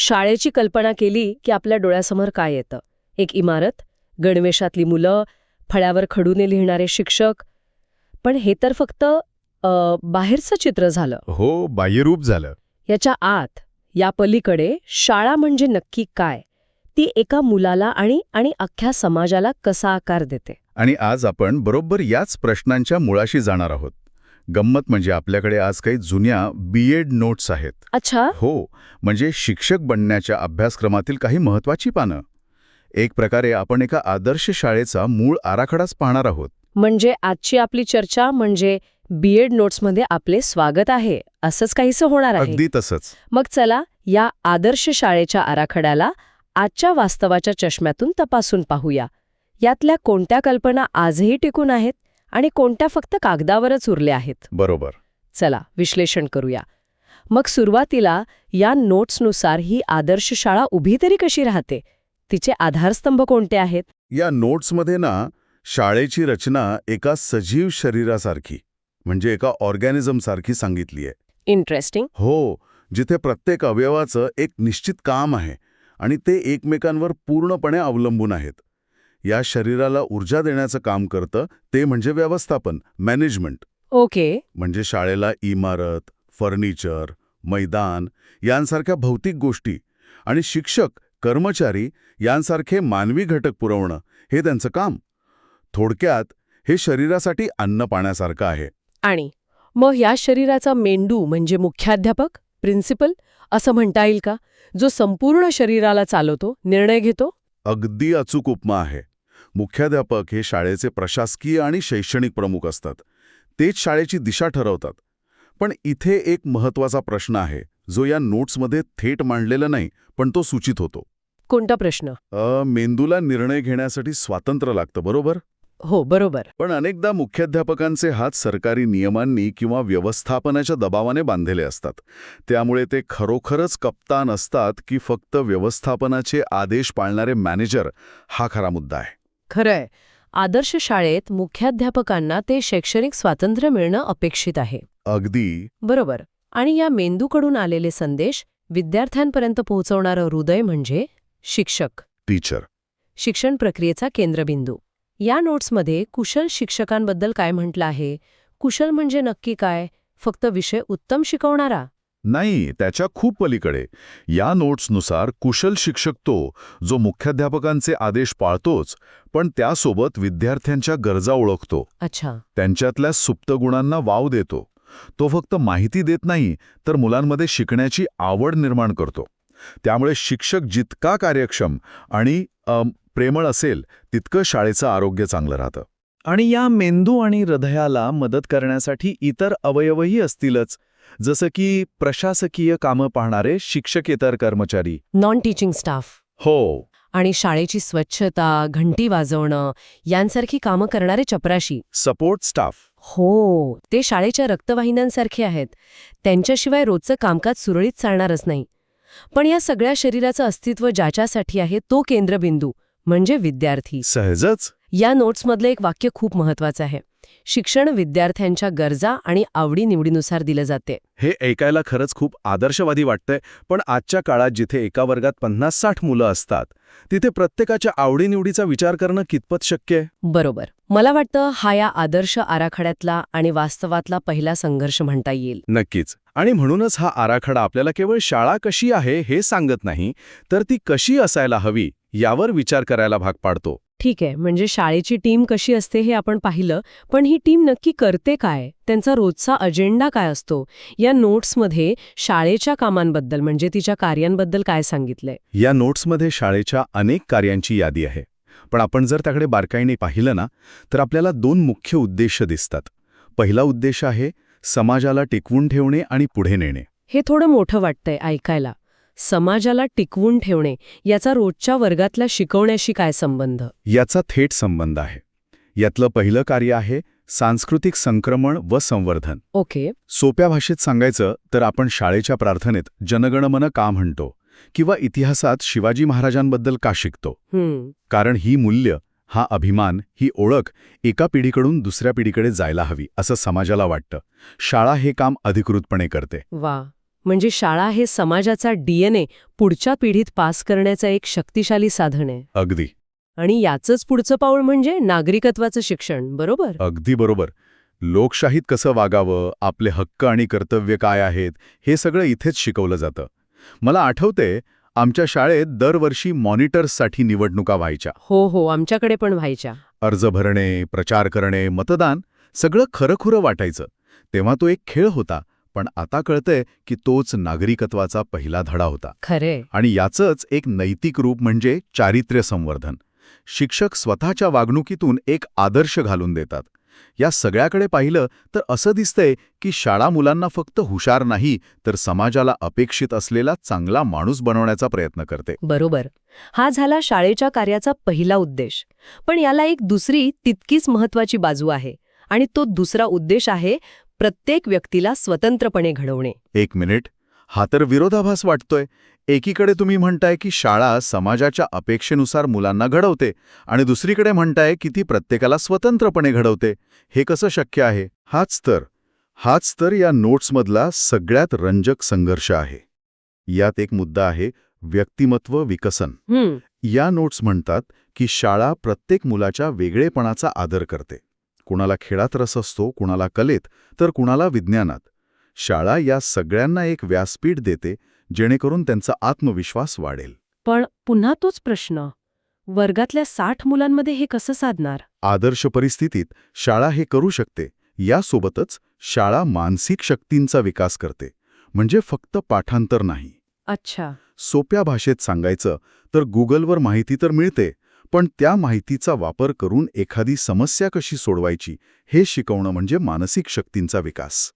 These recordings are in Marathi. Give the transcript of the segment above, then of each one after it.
शाळेची कल्पना केली की आपल्या डोळ्यासमोर काय येतं? एक इमारत, गणवेशातली मुलं, फळ्यावर खडूने लिहिणारे शिक्षक. पण हे तर फक्त बाहेरचं चित्र झालं. हो, बाह्यरूप झालं. याच्या आत, या पलीकडे शाळा म्हणजे नक्की काय, ती एका मुलाला आणि अख्ख्या समाजाला कसा आकार देते. आणि आज आपण बरोबर याच प्रश्नांच्या मुळाशी जाणार आहोत. गंमत म्हणजे आपल्याकडे आज काही जुन्या B.Ed नोट्स आहेत. अच्छा. हो, म्हणजे शिक्षक बनण्याच्या अभ्यासक्रमातील काही महत्वाची पानं. एक प्रकारे आपण एका आदर्श शाळेचा मूळ आराखडाच पाहणार आहोत. म्हणजे आजची आपली चर्चा म्हणजे B.Ed नोट्समध्ये आपले स्वागत आहे असंच काहीसं होणार आहे. अगदी तसंच. मग चला या आदर्श शाळेच्या आराखड्याला आजच्या वास्तवाच्या चष्म्यातून तपासून पाहूया. यातल्या कोणत्या कल्पना आजही टिकून आहेत आणि कोणत्या फक्त कागदावरच उरल्या आहेत. बरोबर. चला विश्लेषण करूया. मग सुरुवातीला या नोट्सनुसार ही आदर्श शाळा उभी तरी कशी राहते, तिचे आधारस्तंभ कोणते आहेत? या नोट्समध्ये शाळेची रचना एका सजीव शरीरासारखी, म्हणजे एका ऑर्गॅनिझमसारखी सांगितली आहे. इंटरेस्टिंग. हो, जिथे प्रत्येक अवयवाचं एक निश्चित काम आहे आणि ते एकमेकांवर पूर्णपणे अवलंबून आहेत. या शरीराला ऊर्जा देण्याचं काम करतं ते म्हणजे व्यवस्थापन, मॅनेजमेंट. ओके. म्हणजे शाळेला इमारत, फर्निचर, मैदान यांसारख्या भौतिक गोष्टी आणि शिक्षक, कर्मचारी यांसारखे मानवी घटक पुरवणं हे त्यांचं काम. थोडक्यात हे शरीरासाठी अन्न पाण्यासारखं आहे. आणि मग या शरीराचा मेंदू म्हणजे मुख्याध्यापक, प्रिन्सिपल असं म्हणता येईल का, जो संपूर्ण शरीराला चालवतो, निर्णय घेतो? अगदी अचूक उपमा आहे. मुख्याध्यापक हे शाळेचे प्रशासकीय आणि शैक्षणिक प्रमुख असतात. तेच शाळेची दिशा ठरवतात. पण इथे एक महत्वाचा प्रश्न आहे जो या नोट्समध्ये थेट मांडलेला नाही, पण तो सूचित होतो. कोणता प्रश्न? मेंदूला निर्णय घेण्यासाठी स्वातंत्र्य लागतं, बरोबर? हो, बरोबर. पण अनेकदा मुख्याध्यापकांचे हात सरकारी नियमांनी किंवा व्यवस्थापनाच्या दबावाने बांधलेले असतात. त्यामुळे ते खरोखरच कप्तान असतात की फक्त व्यवस्थापनाचे आदेश पाळणारे मॅनेजर, हा खरा मुद्दा आहे. खरंय. आदर्श शाळेत मुख्याध्यापकांना ते शैक्षणिक स्वातंत्र्य मिळणं अपेक्षित आहे. अगदी बरोबर. आणि या मेंदूकडून आलेले संदेश विद्यार्थ्यांपर्यंत पोहोचवणारं हृदय म्हणजे शिक्षक, टीचर. शिक्षण प्रक्रियेचा केंद्रबिंदू. या नोट्समध्ये कुशल शिक्षकांबद्दल काय म्हटलं आहे? कुशल म्हणजे नक्की काय? फक्त विषय उत्तम शिकवणारा? नाही, त्याच्या खूप पलीकडे. या नोट्सनुसार कुशल शिक्षक तो जो मुख्याध्यापकांचे आदेश पाळतोच, पण त्यासोबत विद्यार्थ्यांच्या गरजा ओळखतो. अच्छा. त्यांच्यातल्या सुप्त गुणांना वाव देतो. तो फक्त माहिती देत नाही, तर मुलांमध्ये शिकण्याची आवड निर्माण करतो. त्यामुळे शिक्षक जितका कार्यक्षम आणि प्रेमळ असेल, तितकं शाळेचं आरोग्य चांगलं राहतं. आणि या मेंदू आणि हृदयाला मदत करण्यासाठी इतर अवयवही असतीलच, जसं की प्रशासकीय कामं पाहणारे शिक्षकेतर कर्मचारी, नॉन टीचिंग स्टाफ. हो. आणि शाळेची स्वच्छता, घंटी वाजवणं यांसारखी कामं करणारे चपराशी, सपोर्ट स्टाफ. हो, ते शाळेच्या रक्तवाहिन्यांसारखे आहेत. त्यांच्याशिवाय रोजचं कामकाज सुरळीत चालणारच नाही. पण या सगळ्या शरीराचं अस्तित्व ज्याच्यासाठी आहे तो केंद्रबिंदू म्हणजे विद्यार्थी. सहजच. या नोट्समधलं एक वाक्य खूप महत्वाचं आहे. शिक्षण विद्यार्थ्यांच्या गरजा आणि आवडीनिवडीनुसार दिलं जाते. हे ऐकायला खरंच खूप आदर्शवादी वाटतंय, पण आजच्या काळात जिथे एका वर्गात 50-60 मुलं असतात, तिथे प्रत्येकाच्या आवडीनिवडीचा विचार करणं कितपत शक्य आहे? बरोबर. मला वाटतं हा या आदर्श आराखड्यातला आणि वास्तवातला पहिला संघर्ष म्हणता येईल. नक्कीच. आणि म्हणूनच हा आराखडा आपल्याला केवळ शाळा कशी आहे हे सांगत नाही, तर ती कशी असायला हवी यावर विचार करायला भाग पाडतो. ठीक आहे, म्हणजे शाळेची टीम कशी असते हे आपण पाहिलं, पण ही टीम नक्की करते काय? त्यांचा रोजचा अजेंडा काय असतो? या नोट्समध्ये शाळेच्या कामांबद्दल म्हणजे तिच्या कार्यांबद्दल काय सांगितलंय? या नोट्समध्ये शाळेच्या अनेक कार्यांची यादी आहे. पण आपण जर त्याकडे बारकाईने पाहिलं ना, तर आपल्याला 2 मुख्य उद्देश दिसतात. पहिला उद्देश आहे समाजाला टिकवून ठेवणे आणि पुढे नेणे. हे थोडं मोठं वाटतंय ऐकायला. समाजाला टिकवून ठेवणे याचा रोजच्या वर्गातल्या शिकवण्याशी काय संबंध? याचा थेट संबंध आहे. यातलं पहिलं कार्य आहे सांस्कृतिक संक्रमण व संवर्धन. ओके. सोप्या भाषेत सांगायचं तर आपण शाळेच्या प्रार्थनेत जनगणमन का म्हणतो किंवा इतिहासात शिवाजी महाराजांबद्दल का शिकतो? कारण ही मूल्य, हा अभिमान, ही ओळख एका पिढीकडून दुसऱ्या पिढीकडे जायला हवी असं समाजाला वाटतं. शाळा हे काम अधिकृतपणे करते. वा, म्हणजे शाळा हे समाजाचा DNA पुढच्या पिढीत पास करण्याचं एक शक्तिशाली साधन आहे. अगदी आणि याचंच पुढचं पाऊल म्हणजे नागरिकत्वाचं शिक्षण, बरोबर? अगदी बरोबर. लोकशाहीत कसं वागावं, आपले हक्क आणि कर्तव्य काय आहेत, हे सगळं इथेच शिकवलं जातं. मला आठवतंय, आमच्या शाळेत दरवर्षी मॉनिटर्ससाठी निवडणुका व्हायच्या. हो, आमच्याकडे पण व्हायच्या. अर्ज भरणे, प्रचार करणे, मतदान सगळं खरंखुरं वाटायचं. तेव्हा तो एक खेळ होता, पण आता कळतंय की तोच नागरिकत्वाचा पहिला धडा होता. खरे. आणि याचंच एक नैतिक रूप म्हणजे चारित्र्य संवर्धन. शिक्षक स्वतःच्या वागणुकीतून एक आदर्श घालून देतात. या सगळ्याकडे पाहिलं तर असं दिसतंय की शाळा मुलांना फक्त हुशार नाही, तर समाजाला अपेक्षित असलेला चांगला माणूस बनवण्याचा प्रयत्न करते. बरोबर. हा झाला शाळेच्या कार्याचा पहिला उद्देश. पण याला एक दुसरी तितकीच महत्वाची बाजू आहे. आणि तो दुसरा उद्देश आहे प्रत्येक व्यक्तीला स्वतंत्रपणे घडवणे. एक मिनिट, हा तर विरोधाभास वाटतोय. एकीकडे तुम्ही म्हणताय की शाळा समाजाच्या अपेक्षेनुसार मुलांना घडवते आणि दुसरीकडे म्हणताय की ती प्रत्येकाला स्वतंत्रपणे घडवते. हे कसं शक्य आहे? हाच तर या नोट्समधला सगळ्यात रंजक संघर्ष आहे. यात एक मुद्दा आहे व्यक्तिमत्व विकसन. या नोट्स म्हणतात की शाळा प्रत्येक मुलाच्या वेगळेपणाचा आदर करते. कुणाला खेळात रस असतो, कुणाला कलेत, तर कुणाला विज्ञानात. शाळा या सगळ्यांना एक व्यासपीठ देते, जेणेकरून त्यांचा आत्मविश्वास वाढेल. पण पुन्हा तोच प्रश्न, वर्गातल्या 60 मुलांमध्ये हे कसं साधणार? आदर्श परिस्थितीत शाळा हे करू शकते. यासोबतच शाळा मानसिक शक्तींचा विकास करते, म्हणजे फक्त पाठांतर नाही. अच्छा. सोप्या भाषेत सांगायचं तर गुगलवर माहिती तर मिळते, पण त्या माहितीचा वापर करून एखादी समस्या कशी सोडवायची हे शिकवणं म्हणजे मानसिक शक्तींचा विकास.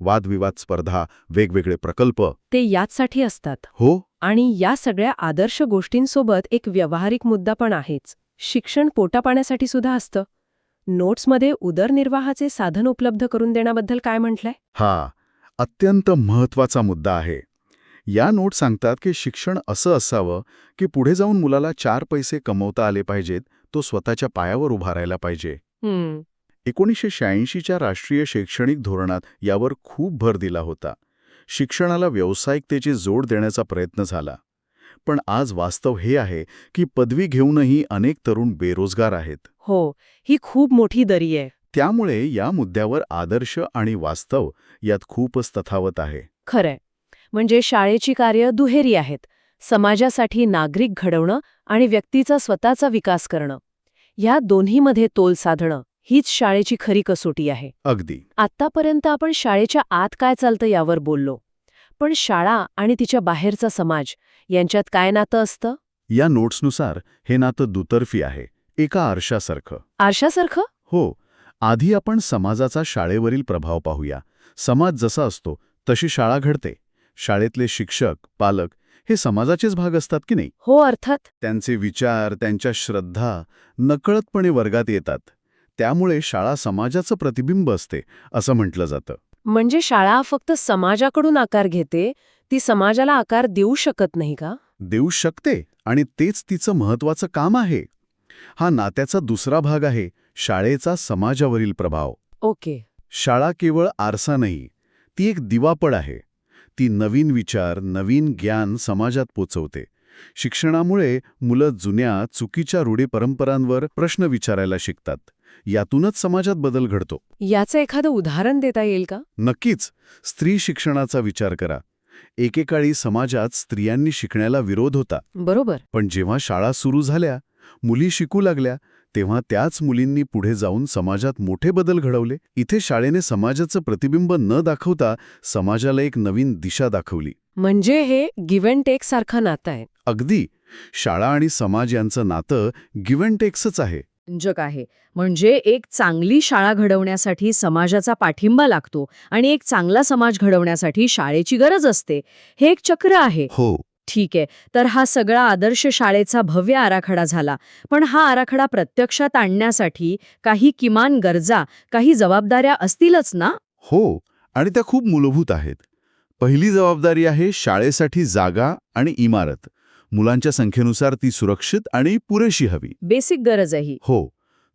वादविवाद स्पर्धा, वेगवेगळे प्रकल्प ते याचसाठी असतात. हो. आणि या सगळ्या आदर्श गोष्टींसोबत एक व्यावहारिक मुद्दा पण आहेच. शिक्षण पोटापाण्यासाठी सुद्धा असतं. नोट्समध्ये उदरनिर्वाहाचे साधन उपलब्ध करून देण्याबद्दल काय म्हटलंय? हा अत्यंत महत्वाचा मुद्दा आहे. या नोट सांगतात की शिक्षण असं असावं की पुढे जाऊन मुलाला 4 पैसे कमवता आले पाहिजेत, तो स्वतःच्या पायावर उभा राहायला पाहिजे. 1986च्या राष्ट्रीय शैक्षणिक धोरणात यावर खूप भर दिला होता. शिक्षणाला व्यावसायिकतेची जोड देण्याचा प्रयत्न झाला. पण आज वास्तव हे आहे की पदवी घेऊनही अनेक तरुण बेरोजगार आहेत. हो, ही खूप मोठी दरी आहे. त्यामुळे या मुद्द्यावर आदर्श आणि वास्तव यात खूपच तफावत आहे. खरंय. म्हणजे शाळेची कार्य दुहेरी आहेत. समाजासाठी नागरिक घडवणं आणि व्यक्तीचा स्वतःचा विकास करणं. या दोन्हीमध्ये तोल साधणं हीच शाळेची खरी कसोटी आहे. अगदी. आत्तापर्यंत आपण शाळेच्या आत काय चालतं यावर बोललो. पण शाळा आणि तिच्या बाहेरचा समाज यांच्यात काय नातं असतं? या नोट्सनुसार हे नातं दुतर्फी आहे, एका आरशासारखं. आरशासारखं? हो. आधी आपण समाजाचा शाळेवरील प्रभाव पाहूया. समाज जसा असतो तशी शाळा घडते. शाळेतले शिक्षक, पालक हे समाजाचेच भाग असतात की नाही? हो, अर्थात. त्यांचे विचार, त्यांच्या श्रद्धा नकळतपणे वर्गात येतात. त्यामुळे शाळा समाजाचं प्रतिबिंब असते, असं म्हटलं जातं. म्हणजे शाळा फक्त समाजाकडून आकार घेते, ती समाजाला आकार देऊ शकत नाही का? देऊ शकते, आणि तेच तिचं महत्वाचं काम आहे. हा नात्याचा दुसरा भाग आहे, शाळेचा समाजावरील प्रभाव. ओके. शाळा केवळ आरसा नाही, ती एक दिवापड आहे. ती नवीन विचार, नवीन ज्ञान समाजात पोचवते. शिक्षणामुळे मुलं जुन्या, चुकीच्या रूढी परंपरांवर प्रश्न विचारायला शिकतात. यातूनच समाजात बदल घडतो. याचं एखादं उदाहरण देता येईल का? नक्कीच. स्त्री शिक्षणाचा विचार करा. एकेकाळी समाजात स्त्रियांनी शिकण्याला विरोध होता. बरोबर. पण जेव्हा शाळा सुरू झाल्या, मुली शिकू लागल्या, तेव्हा त्याच मुलींनी पुढे जाऊन समाजात मोठे बदल घडवले. इथे शाळेने समाजाचं प्रतिबिंब न दाखवता समाजाला एक नवीन दिशा दाखवली. म्हणजे हे गिव्ह अँड टेक सारखं नातं आहे. अगदी. शाळा आणि समाज यांचं नातं गिव्ह अँड टेक्सच आहे. रंजक आहे. म्हणजे एक चांगली शाळा घडवण्यासाठी समाजाचा पाठिंबा लागतो आणि एक चांगला समाज घडवण्यासाठी शाळेची गरज असते. हे एक चक्र आहे. हो. ठीक आहे. तर हा सगळा आदर्श शाळेचा भव्य आराखडा झाला. पण हा आराखडा प्रत्यक्षात आणण्यासाठी काही किमान गरजा, काही जबाबदाऱ्या असतीलच ना? हो, आणि त्या खूप मूलभूत आहेत. पहिली जबाबदारी आहे शाळेसाठी जागा आणि इमारत. मुलांच्या संख्येनुसार ती सुरक्षित आणि पुरेशी हवी. बेसिक गरज आहे ही. हो.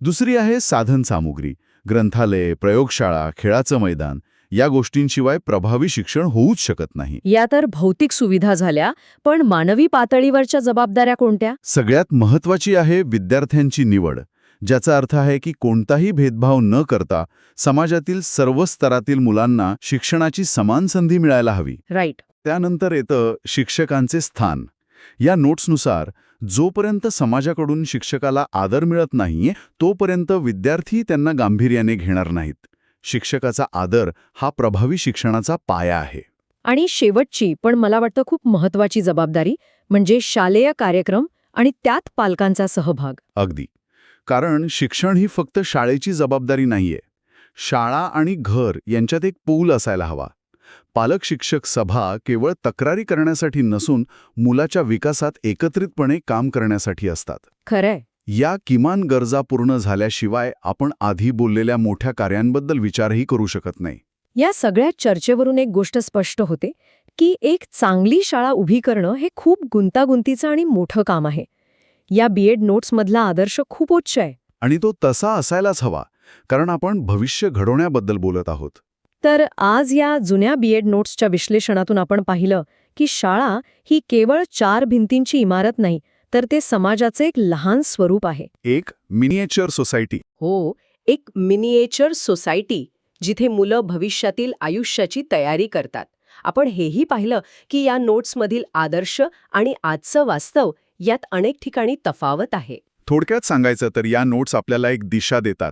दुसरी आहे साधन सामुग्री, ग्रंथालय, प्रयोगशाळा, खेळाचं मैदान. या गोष्टींशिवाय प्रभावी शिक्षण होऊच शकत नाही. या तर भौतिक सुविधा झाल्या, पण मानवी पातळीवरच्या जबाबदाऱ्या कोणत्या? सगळ्यात महत्वाची आहे विद्यार्थ्यांची निवड, ज्याचा अर्थ आहे की कोणताही भेदभाव न करता समाजातील सर्व स्तरातील मुलांना शिक्षणाची समान संधी मिळायला हवी. राईट. त्यानंतर येतं शिक्षकांचे स्थान. या नोट्सनुसार जोपर्यंत समाजाकडून शिक्षकाला आदर मिळत नाहीये तोपर्यंत विद्यार्थी त्यांना गांभीर्याने घेणार नाहीत. शिक्षकाचा आदर हा प्रभावी शिक्षणाचा पाया आहे. आणि शेवटची पण मला वाटतं खूप महत्वाची जबाबदारी म्हणजे शालेय कार्यक्रम आणि त्यात पालकांचा सहभाग. अगदी. कारण शिक्षण ही फक्त शाळेची जबाबदारी नाहीये. शाळा आणि घर यांच्यात एक पूल असायला हवा. पालक शिक्षक सभा केवळ तक्रारी करण्यासाठी नसून मुलाच्या विकासात एकत्रितपणे काम करण्यासाठी असतात. खरंय. या किमान गरजा पूर्ण झाल्याशिवाय आपण आधी बोललेल्या मोठ्या कार्यांबद्दल विचारही करू शकत नाही. या सगळ्या चर्चेवरून एक गोष्ट स्पष्ट होते की एक चांगली शाळा उभी करणं हे खूप गुंतागुंतीचं आणि मोठं काम आहे. या बीएड नोट्समधला आदर्श खूप उच्च आहे. आणि तो तसा असायलाच हवा, कारण आपण भविष्य घडवण्याबद्दल बोलत आहोत. तर आज या जुन्या बीएड नोट्सच्या विश्लेषणातून आपण पाहिलं की शाळा ही केवळ 4 भिंतींची इमारत नाही, तर ते समाजाचे एक लहान स्वरूप आहे. एक मिनिएचर सोसायटी. हो, एक मिनिएचर सोसायटी जिथे मुलं भविष्यातील आयुष्याची तयारी करतात. आपण हेही पाहिलं की या नोट्समधील आदर्श आणि आजचं वास्तव यात अनेक ठिकाणी तफावत आहे. थोडक्यात सांगायचं तर या नोट्स आपल्याला एक दिशा देतात.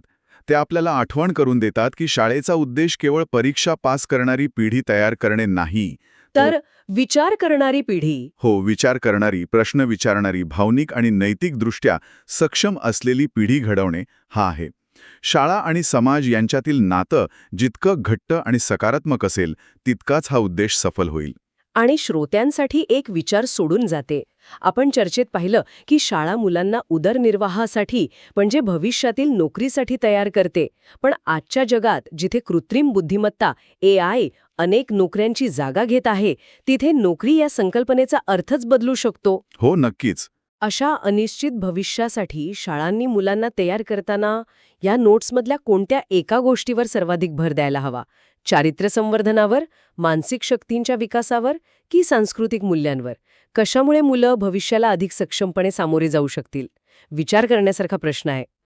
ते आपल्याला आठवण करून देतात की शाळेचा उद्देश केवळ परीक्षा पास करणारी पिढी तयार करणे नाही, तर विचार करणारी पिढी. हो, विचार करणारी, प्रश्न विचारणारी, भावनिक आणि नैतिकदृष्ट्या सक्षम असलेली पिढी घडवणे हा आहे. शाळा आणि समाज यांच्यातील नातं जितकं घट्ट आणि सकारात्मक असेल तितकाच हा उद्देश सफल होईल. आणि श्रोत्यांसाठी एक विचार सोडून जाते. आपण चर्चेत पाहिलं की शाळा मुलांना उदरनिर्वाहासाठी म्हणजे भविष्यातील नोकरीसाठी तयार करते. पण आजच्या जगात जिथे कृत्रिम बुद्धिमत्ता AI अनेक नोकऱ्यांची जागा घेत आहे, तिथे नोकरी या संकल्पनेचा अर्थच बदलू शकतो. हो, नक्कीच. अशा अनिश्चित भविष्यासाठी शाळांनी मुलांना तयार करताना या नोट्समधल्या कोणत्या एका गोष्टीवर सर्वाधिक भर द्यायला हवा? चारित्र्य संवर्धनावर, मानसिक शक्तींच्या विकासावर की सांस्कृतिक मूल्यांवर? कशामुळे मुलं भविष्याला अधिक सक्षमपणे सामोरे जाऊ शकतील? विचार करण्यासारखा प्रश्न आहे.